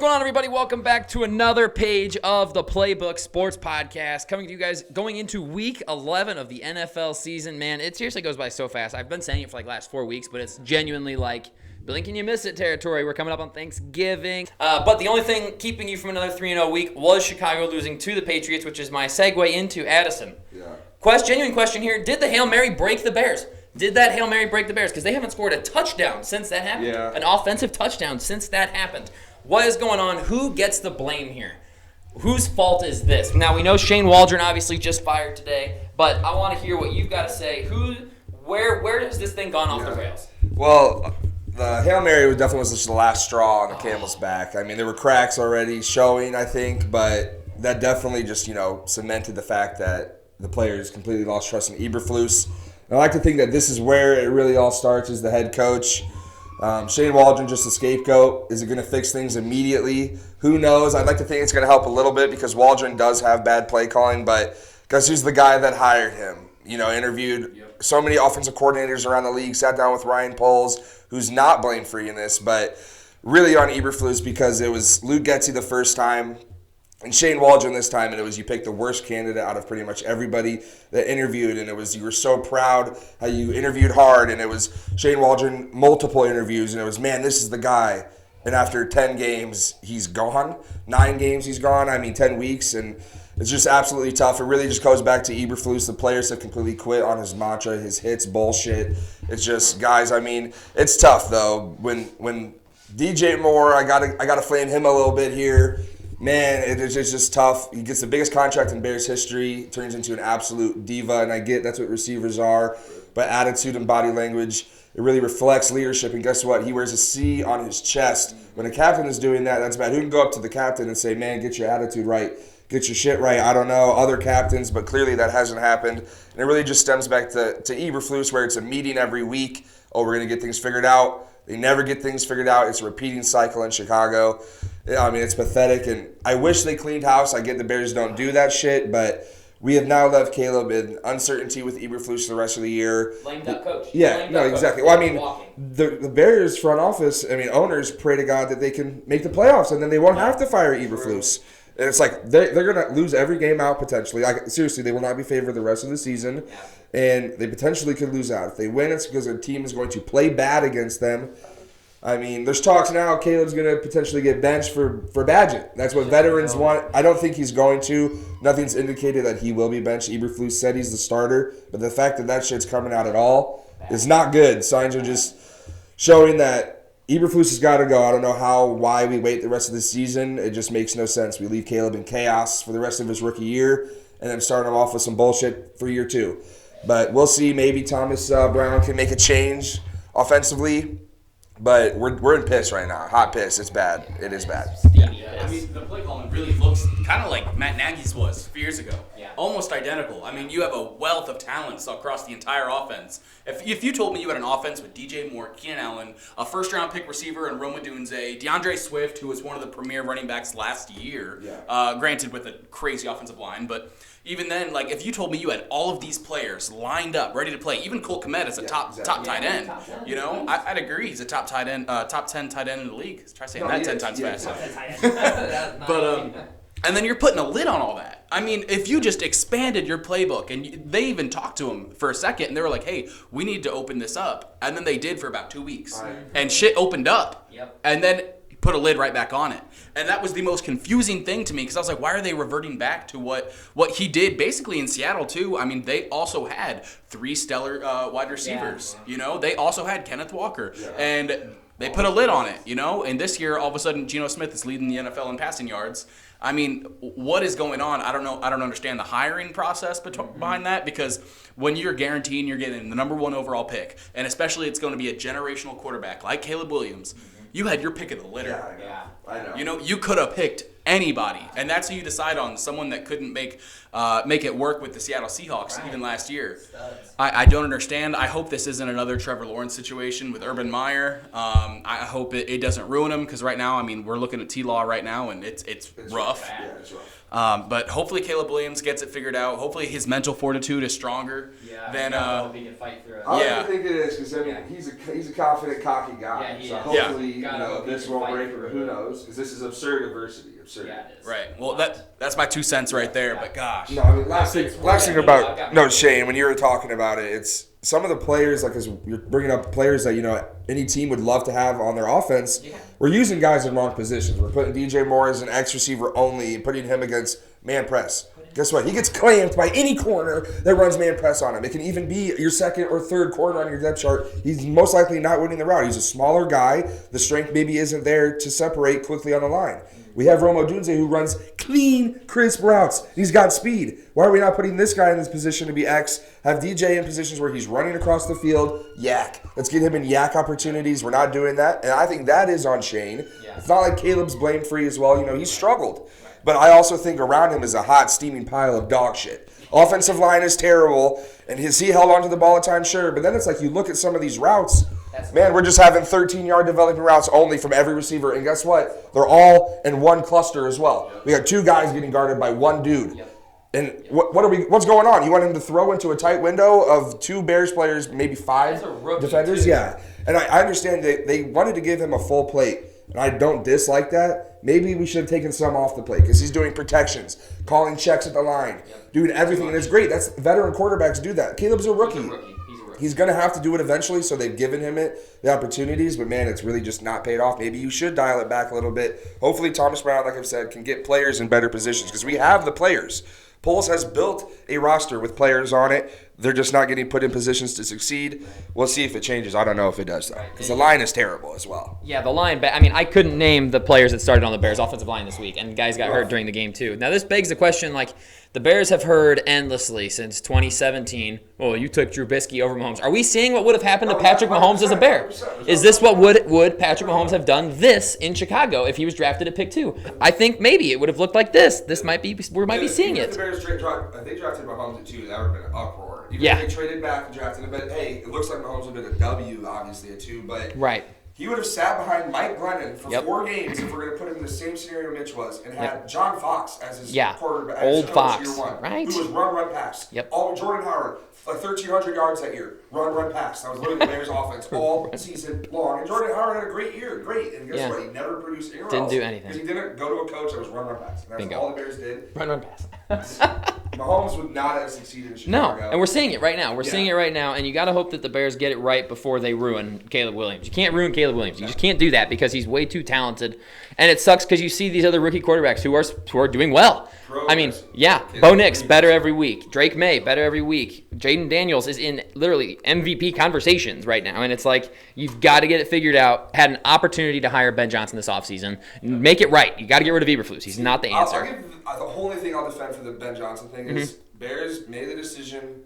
going on, everybody? Welcome back to another page of the Playbook Sports Podcast. Coming to you guys going into week 11 of the NFL season. Man, it seriously goes by so fast. I've been saying it for like the last 4 weeks, but it's genuinely like blink and you miss it territory. We're coming up on Thanksgiving. But the only thing keeping you from another 3-0 week was Chicago losing to the Patriots, which is my segue into Addison. Yeah. Genuine question here. Did the Hail Mary break the Bears? Did that Hail Mary break the Bears? Because they haven't scored a touchdown since that happened. Yeah. An offensive touchdown since that happened. What is going on? Who gets the blame here? Whose fault is this? Now, we know Shane Waldron obviously just fired today, but I want to hear what you've got to say. Where has this thing gone off the rails? Well, the Hail Mary definitely was just the last straw on the camel's back. I mean, there were cracks already showing, I think, but that definitely just, cemented the fact that the players completely lost trust in Eberflus. And I like to think that this is where it really all starts as the head coach. Shane Waldron just a scapegoat. Is it going to fix things immediately? Who knows? I'd like to think it's going to help a little bit because Waldron does have bad play calling, but guess who's the guy that hired him? Interviewed so many offensive coordinators around the league, sat down with Ryan Poles, who's not blame-free in this, but really on Eberflus because it was Luke Getsy the first time and Shane Waldron this time, and it was you picked the worst candidate out of pretty much everybody that interviewed, and it was you were so proud how you interviewed hard, and it was Shane Waldron, multiple interviews, and it was, man, this is the guy. And after 10 games, he's gone. 9 games, he's gone. 10 weeks, and it's just absolutely tough. It really just goes back to Eberflus. The players have completely quit on his mantra, his hits, bullshit. It's just, guys, it's tough, though. When DJ Moore, I gotta flame him a little bit here. Man, it's just tough. He gets the biggest contract in Bears history, turns into an absolute diva, and I get that's what receivers are, but attitude and body language, it really reflects leadership, and guess what? He wears a C on his chest. When a captain is doing that, that's bad. Who can go up to the captain and say, man, get your attitude right, get your shit right? I don't know, other captains, but clearly that hasn't happened, and it really just stems back to Eberflus, where it's a meeting every week. Oh, we're going to get things figured out. They never get things figured out. It's a repeating cycle in Chicago. It's pathetic, and I wish they cleaned house. I get the Bears don't do that shit, but we have now left Caleb in uncertainty with Eberflus the rest of the year. Lame duck coach. Yeah, no, exactly. Well, the Bears front office, owners pray to God that they can make the playoffs, and then they won't have to fire Eberflus. And it's like they're going to lose every game out potentially. Seriously, they will not be favored the rest of the season, and they potentially could lose out. If they win, it's because their team is going to play bad against them. There's talks now Caleb's going to potentially get benched for Badgett. That's what veterans want. I don't think he's going to. Nothing's indicated that he will be benched. Eberflus said he's the starter, but the fact that shit's coming out at all is not good. Signs are just showing that Eberflus has got to go. I don't know why we wait the rest of the season. It just makes no sense. We leave Caleb in chaos for the rest of his rookie year and then start him off with some bullshit for year 2. But we'll see. Maybe Thomas Brown can make a change offensively. But we're in piss right now. Hot piss. It's bad. It is bad. Yeah. The play calling really looks kind of like Matt Nagy's was a few years ago. Yeah. Almost identical. You have a wealth of talents across the entire offense. If you told me you had an offense with DJ Moore, Keenan Allen, a first-round pick receiver in Roma Dunze, DeAndre Swift, who was one of the premier running backs last year, granted with a crazy offensive line, but even then, if you told me you had all of these players lined up, ready to play, even Cole Kmet is a top tight end, I'd agree he's a top 10 tight end in the league. Try saying that 10 times fast. But and then you're putting a lid on all that. If you just expanded your playbook, and they even talked to him for a second, and they were like, hey, we need to open this up. And then they did for about 2 weeks. Right. And shit opened up. Yep. And then put a lid right back on it. And that was the most confusing thing to me because I was like, why are they reverting back to what he did basically in Seattle too? They also had 3 stellar wide receivers. Yeah. They also had Kenneth Walker. Yeah. And they put a lid on it, And this year, all of a sudden, Geno Smith is leading the NFL in passing yards. What is going on? I don't know. I don't understand the hiring process behind that because when you're guaranteeing you're getting the number 1 overall pick, and especially it's going to be a generational quarterback like Caleb Williams, you had your pick of the litter. Yeah, I know. You could have picked anybody, and that's who you decide on. Someone that couldn't make it work with the Seattle Seahawks even last year. I don't understand. I hope this isn't another Trevor Lawrence situation with Urban Meyer. I hope it doesn't ruin him, because right now, I mean, we're looking at T-Law right now, and it's rough. Yeah, it's rough. But hopefully Caleb Williams gets it figured out. Hopefully his mental fortitude is stronger than. He can fight through it. I think it is, because I mean he's a confident, cocky guy. Yeah, he so is. hopefully this won't break him. Who knows? Because this is absurd adversity. Absurd. Yeah, it is. Right. Well, that's my 2 cents right there. But gosh. No, I mean last thing about Shane, when you were talking about it, it's some of the players, like, as you're bringing up players that any team would love to have on their offense. Yeah. We're using guys in wrong positions. We're putting DJ Moore as an X receiver only and putting him against man press. Guess what? He gets clamped by any corner that runs man press on him. It can even be your second or third corner on your depth chart. He's most likely not winning the route. He's a smaller guy. The strength maybe isn't there to separate quickly on the line. We have Rome Odunze, who runs clean, crisp routes. He's got speed. Why are we not putting this guy in this position to be X? Have DJ in positions where he's running across the field. Yak. Let's get him in yak opportunities. We're not doing that. And I think that is on Shane. Yeah. It's not like Caleb's blame-free as well. He's struggled. But I also think around him is a hot, steaming pile of dog shit. Offensive line is terrible. And has he held onto the ball at times? Sure. But then it's like you look at some of these routes. Man, we're just having 13-yard developing routes only from every receiver. And guess what? They're all in one cluster as well. We got 2 guys getting guarded by 1 dude. And what's going on? You want him to throw into a tight window of 2 Bears players, maybe 5 defenders? Too. Yeah. And I understand they wanted to give him a full plate. And I don't dislike that. Maybe we should have taken some off the plate, because he's doing protections, calling checks at the line, doing everything. And it's great. That's veteran quarterbacks do that. Caleb's a rookie. He's going to have to do it eventually, so they've given him the opportunities. But, man, it's really just not paid off. Maybe you should dial it back a little bit. Hopefully Thomas Brown, like I've said, can get players in better positions, because we have the players. Poles has built a roster with players on it. They're just not getting put in positions to succeed. We'll see if it changes. I don't know if it does, though, because the line is terrible as well. Yeah, the line. I mean, I couldn't name the players that started on the Bears' offensive line this week, and guys got hurt during the game, too. Now, this begs the question, the Bears have heard endlessly since 2017, well, you took Trubisky over Mahomes. Are we seeing what would have happened to Patrick Mahomes as a Bear? Is this what would Patrick Mahomes have done this in Chicago if he was drafted at pick 2? I think maybe it would have looked like this. We might be seeing it. If the Bears they drafted Mahomes at 2, that would have been an uproar. Even if they traded back and drafted him, but hey, it looks like Mahomes would have been a W, obviously, at 2, but he would have sat behind Mike Glennon for 4 games if we're going to put him in the same scenario Mitch was, and had John Fox as his quarterback. Old Fox, year 1, right? Who was run, pass. All Jordan Howard, 1,300 yards that year. Run, pass. That was literally the Bears' offense all season long. And Jordan Howard had a great year. Great. And guess what? He never produced anywhere else. Didn't do anything. Because he didn't go to a coach that was run, pass. And that's all the Bears did. Run, pass. Mahomes would not have succeeded in Chicago. No, and we're seeing it right now. We're seeing it right now, and you got to hope that the Bears get it right before they ruin Caleb Williams. You can't ruin Caleb Williams. You just can't do that, because he's way too talented. And it sucks because you see these other rookie quarterbacks who are doing well. I mean, Bo Nix, better every week. Drake May, better every week. Jaden Daniels is in literally MVP conversations right now. And it's like, you've got to get it figured out. Had an opportunity to hire Ben Johnson this offseason. Make it right. You got to get rid of Eberflus. He's not the answer. The only thing I'll defend for the Ben Johnson thing is Bears made the decision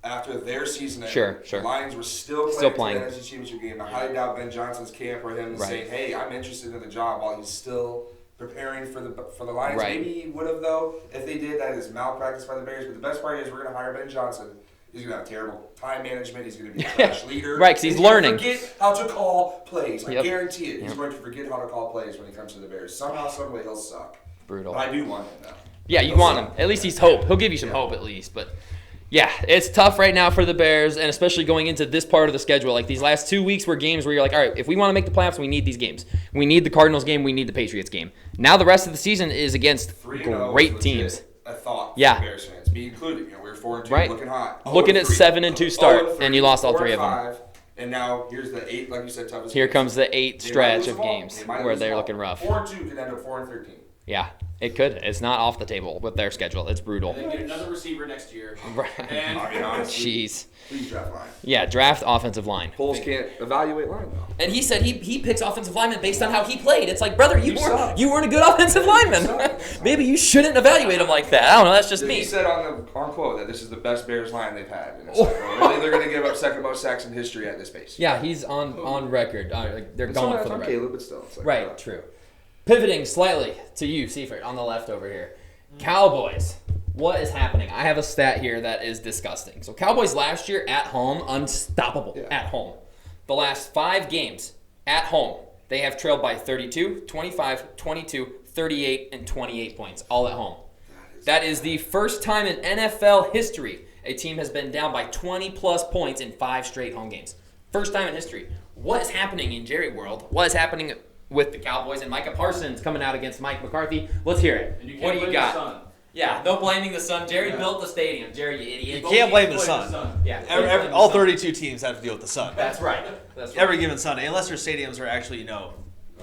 after their season ended. Sure. The Lions were still playing the NFC Championship game. I highly doubt Ben Johnson's camp or him saying, hey, I'm interested in the job while he's still preparing for the Lions. Maybe he would have, though. If they did, that is malpractice by the Bears. But the best part is we're going to hire Ben Johnson. He's going to have terrible time management. He's going to be a trash leader. Right, because he's learning. Forget how to call plays. I guarantee it. He's going to forget how to call plays when he comes to the Bears. Somehow, some way, he'll suck. Brutal. But I do want him, though. Yeah, you want him. At least he's hope. He'll give you some hope at least. But yeah, it's tough right now for the Bears, and especially going into this part of the schedule. Like these last 2 weeks were games where you're like, all right, if we want to make the playoffs, we need these games. We need the Cardinals game. We need the Patriots game. Now the rest of the season is against great teams. I thought for Bears fans, me included. We were 4-2, looking hot. Looking at 7-2 start, and you lost all 3 of them. And now here's the 8, like you said, toughest. Here comes the 8 stretch of games where they're looking rough. 4-2 could end up 4-13. Yeah, it could. It's not off the table with their schedule. It's brutal. And then get another receiver next year. And I mean, honestly, jeez. Please draft line. Yeah, draft offensive line. Poles can't evaluate line, though. And he said he picks offensive linemen based on how he played. It's like, brother, you weren't a good offensive lineman. Maybe you shouldn't evaluate him like that. I don't know. That's just me. He said on quote that this is the best Bears line they've had. And it's like, well, really, they're going to give up second most sacks in history at this pace. Yeah, he's on record. They're going for the record. Caleb, but still. Right, true. Pivoting slightly to you, Seifert, on the left over here. Cowboys. What is happening? I have a stat here that is disgusting. So Cowboys last year at home, unstoppable at home. The last 5 games at home, they have trailed by 32, 25, 22, 38, and 28 points, all at home. That is the first time in NFL history a team has been down by 20-plus points in 5 straight home games. First time in history. What is happening in Jerry world? What is happening with the Cowboys and Micah Parsons coming out against Mike McCarthy? Let's hear it. What do you got? Yeah, no blaming the sun. Jerry built the stadium. Jerry, you idiot. You can't blame the sun. Yeah. All 32 teams have to deal with the sun. That's right. Every given Sunday, unless their stadiums are actually,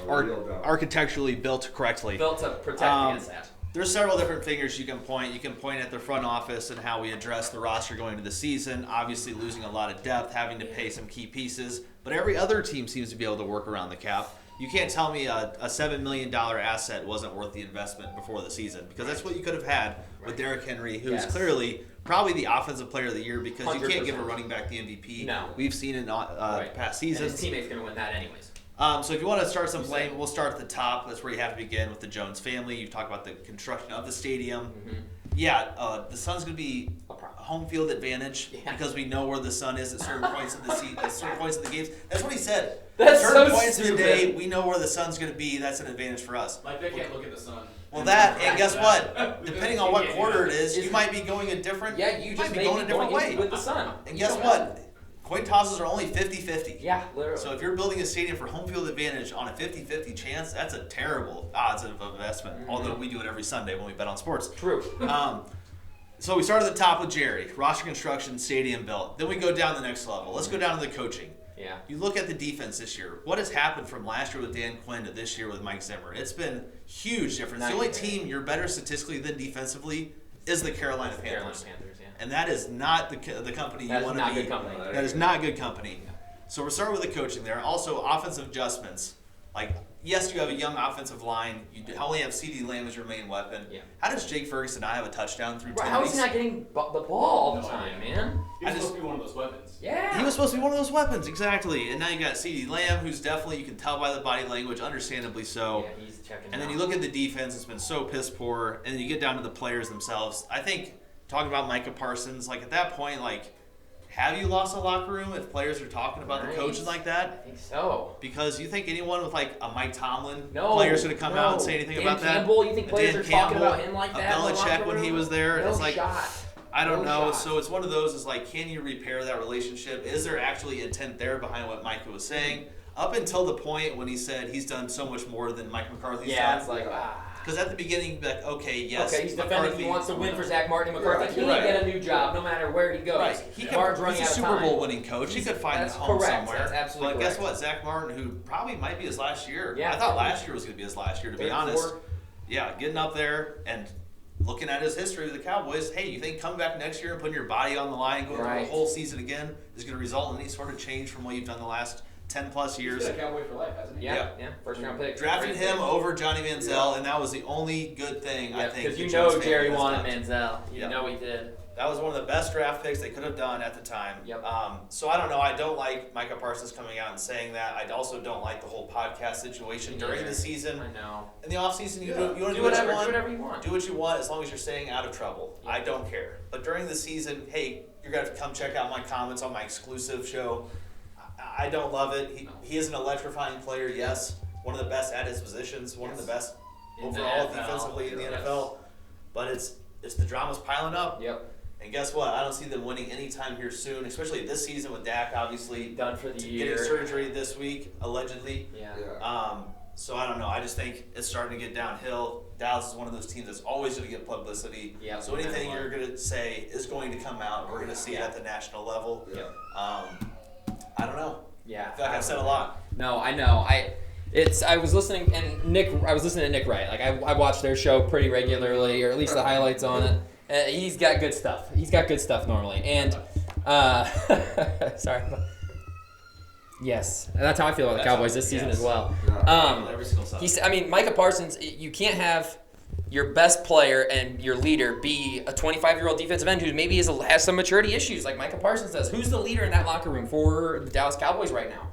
architecturally built correctly. Built to protect against that. There's several different fingers you can point. You can point at the front office and how we address the roster going into the season. Obviously losing a lot of depth, having to pay some key pieces. But every other team seems to be able to work around the cap. You can't tell me a $7 million asset wasn't worth the investment before the season, because that's what you could have had with Derrick Henry, who is clearly probably the offensive player of the year, because you can't give a running back the MVP. No. We've seen it in past seasons. And his teammate's going to win that anyways. So if you want to start some blame, we'll start at the top. That's where you have to begin with the Jones family. You talk about the construction of the stadium. Mm-hmm. Yeah, the Sun's going to be a home field advantage because we know where the Sun is at certain points of the at certain points of the games. That's what he said. That's certain so points stupid. of the day, we know where the Sun's going to be. That's an advantage for us. Like they can't look at the sun. Well, and guess what? Depending on what quarter it is, you might be going a different. Yeah, you might just be going a different way with the Sun. And guess what? Coin tosses are only 50-50. Yeah, literally. So if you're building a stadium for home field advantage on a 50-50 chance, that's a terrible odds of investment. Mm-hmm. Although we do it every Sunday when we bet on sports. True. So we start at the top with Jerry, roster construction, stadium built. Then we go down the next level. Let's go down to the coaching. Yeah. You look at the defense this year. What has happened from last year with Dan Quinn to this year with Mike Zimmer? It's been huge difference. The only team you're better statistically than defensively is the Carolina Panthers. And that is not the company you want to be. Good company. That is not good company. So we're starting with the coaching there. Also, offensive adjustments. Like, yes, you have a young offensive line. You only have CeeDee Lamb as your main weapon. Yeah. How does Jake Ferguson not have a touchdown through 10 How weeks? is he not getting the ball all the time, man? He was supposed to be one of those weapons. Yeah. He was supposed to be one of those weapons, exactly. And now you got CeeDee Lamb, who's definitely, you can tell by the body language, understandably so. Yeah, he's checking And then you look at the defense, it's been so piss poor. And then you get down to the players themselves. I think, talking about Micah Parsons, like at that point, like, have you lost a locker room if players are talking about the coaches like that? I think so. Because you think anyone with like a Mike Tomlin player's going to come out and say anything about that? Campbell, you think players are talking about him like that? Belichick when he was there, no it's like shot. I don't know. So it's one of those. Is like, can you repair that relationship? Is there actually intent there behind what Micah was saying? Up until the point when he said he's done so much more than Mike McCarthy's done. Yeah, it's like Because at the beginning, you'd be like, okay, yes. Okay, he's defending. He wants to win for Zach Martin. McCarthy can't get a new job no matter where he goes. Right. He's a Super Bowl winning coach. He could find his home somewhere. That's absolutely correct. Guess what? Zach Martin, who probably might be his last year. Yeah, I thought last year was going to be his last year, to be honest. Yeah, getting up there and looking at his history with the Cowboys, hey, you think coming back next year and putting your body on the line, going through the whole season again, is going to result in any sort of change from what you've done the last 10-plus years? He's been a Cowboy for life, hasn't he? Yeah. First round pick. Drafted him over Johnny Manziel, and that was the only good thing, I think. Because you know Jerry wanted Manziel. You know he did. That was one of the best draft picks they could have done at the time. Yep. So I don't know. I don't like Micah Parsons coming out and saying that. I also don't like the whole podcast situation during the season. I know. In the offseason, you want to do whatever you want. Do what you want as long as you're staying out of trouble. Yep. I don't care. But during the season, hey, you're going to have to come check out my comments on my exclusive show. I don't love it. He is an electrifying player, yes. One of the best at his positions. One of the best overall defensively in the NFL. But it's the drama's piling up. Yep. And guess what? I don't see them winning anytime here soon, especially this season with Dak obviously done for the year. Getting surgery this week, allegedly. Yeah. So I don't know. I just think it's starting to get downhill. Dallas is one of those teams that's always going to get publicity. Yeah, so anything you're going to say is going to come out. We're going to see it at the national level. Yeah. I don't know. Yeah. I feel like I've said a lot. No, I know. I was listening to Nick Wright. Like I watch their show pretty regularly, or at least the highlights on it. He's got good stuff. He's got good stuff normally. And sorry. Yes, and that's how I feel about the Cowboys this season as well. Every single Sunday. Micah Parsons. You can't have your best player and your leader be a 25-year-old defensive end who maybe has some maturity issues, like Micah Parsons does? Who's the leader in that locker room for the Dallas Cowboys right now?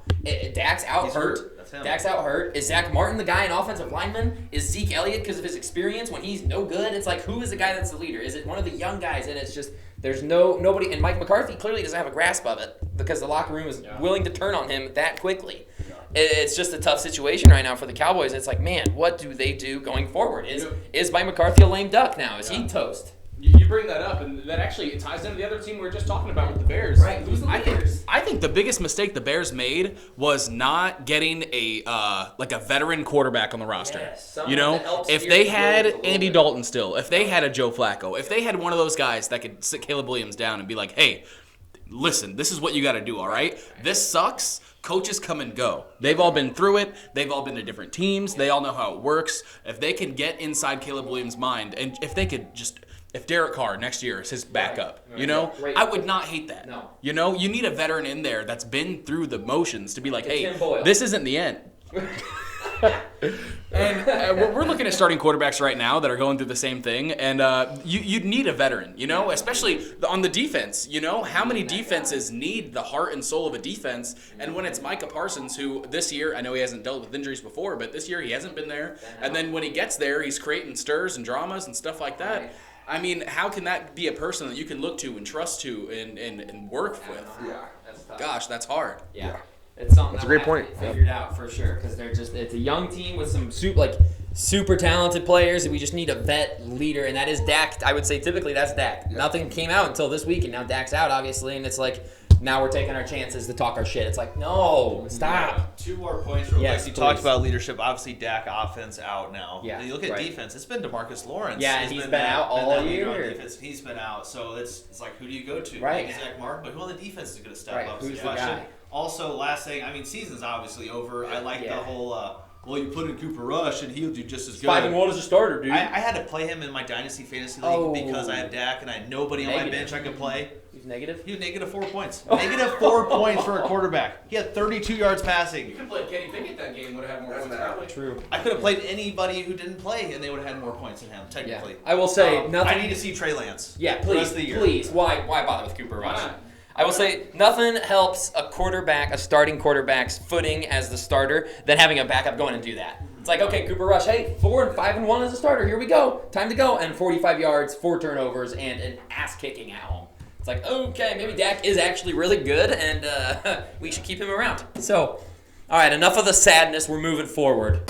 Dak's out hurt. That's him. Dak's out hurt. Is Zach Martin the guy in offensive lineman? Is Zeke Elliott because of his experience when he's no good? It's like, who is the guy that's the leader? Is it one of the young guys? And it's just, there's nobody. And Mike McCarthy clearly doesn't have a grasp of it because the locker room is willing to turn on him that quickly. It's just a tough situation right now for the Cowboys. It's like, man, what do they do going forward? Is Mike McCarthy a lame duck now? Is he toast? You bring that up, and that actually ties into the other team we were just talking about with the Bears. Right. Who's the leaders? I think the biggest mistake the Bears made was not getting a veteran quarterback on the roster. Yes, someone you know, that helps if steer they the had wheels a little Andy bit. Dalton still, if they had a Joe Flacco, if they had one of those guys that could sit Caleb Williams down and be like, hey, listen, this is what you got to do, all right? This sucks. Coaches come and go. They've all been through it. They've all been to different teams. They all know how it works. If they can get inside Caleb Williams' mind, and if they could just... If Derek Carr next year is his backup, you know, I would not hate that. No. You know, you need a veteran in there that's been through the motions to be like, hey, Tim Boyle. this isn't the end. And we're looking at starting quarterbacks right now that are going through the same thing, and you'd need a veteran, you know, especially on the defense. You know, how many defenses need the heart and soul of a defense? And when it's Micah Parsons, who this year, I know he hasn't dealt with injuries before, but this year he hasn't been there. And then when he gets there, he's creating stirs and dramas and stuff like that. Right. I mean, how can that be a person that you can look to and trust to and work with? Yeah. That's tough. Gosh, that's hard. Yeah. It's something That's a that great will have to point. be figured out for sure, because it's a young team with some super talented players, and we just need a vet leader, and that is Dak. I would say typically that's Dak. Yeah. Nothing came out until this week, and now Dak's out, obviously, and it's like now we're taking our chances to talk our shit. It's like, no, stop. 2 more points real Yes, quick. You please. talked about leadership. Obviously, Dak offense out now. Yeah, You look at right. defense. It's been DeMarcus Lawrence. Yeah, and he's been out all that leader on year. defense. He's been out. So it's like, who do you go to? Right. Maybe Zach Martin, but who on the defense is going to step Right, up? who's is the question. guy? Also, last thing, I mean, season's obviously over. I like Yeah. the whole, well, you put in Cooper Rush, and he'll do just as good. 5-1 as a starter, dude. I had to play him in my Dynasty Fantasy League Oh. because I have Dak, and I had nobody on my Negative. bench I could play. He's negative. He was negative 4 points. Negative 4 points for a quarterback. He had 32 yards passing. You could have played Kenny Pickett that game, would have had more points probably. True. I could have played anybody who didn't play, and they would have had more points than him, Yeah. technically. I will say I nothing. need to see Trey Lance. Yeah, the rest please, of the year. please. Why bother with Cooper Rush? not? I will say nothing helps a starting quarterback's footing as the starter than having a backup go in and do that. It's like, okay, Cooper Rush, hey, 5-1 as a starter. Here we go. Time to go. And 45 yards, 4 turnovers, and an ass kicking at home. It's like, okay, maybe Dak is actually really good, and we should keep him around. So, all right, enough of the sadness. We're moving forward.